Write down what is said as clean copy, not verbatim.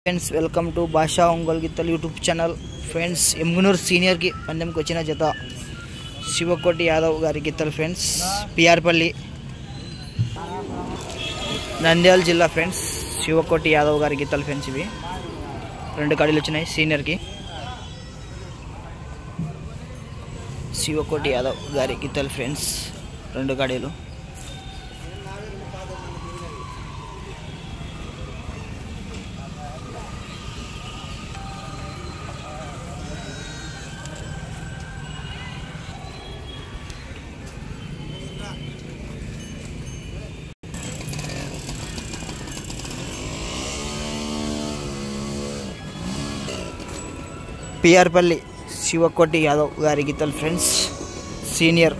Friends welcome to భాషా ఒంగోలు గిత్తలు YouTube channel. Friends ఎమ్గునూరు సీనియర్కి పందెంకి వచ్చిన జత శివకోటి యాదవ్ గారి గిత్తలు ఫ్రెండ్స్. పిఆర్పల్లి నంద్యాల జిల్లా ఫ్రెండ్స్. శివకోటి యాదవ్ గారి గిత్తలు ఫ్రెండ్స్. ఇవి 2 గాడీలు వచ్చినాయి సీనియర్కి. శివకోటి యాదవ్ గారి గిత్తలు ఫ్రెండ్స్ 2 గాడీలు. పిఆర్పల్లి శివకోటి యాదవ్ గారి గిత్తలు ఫ్రెండ్స్ సీనియర్.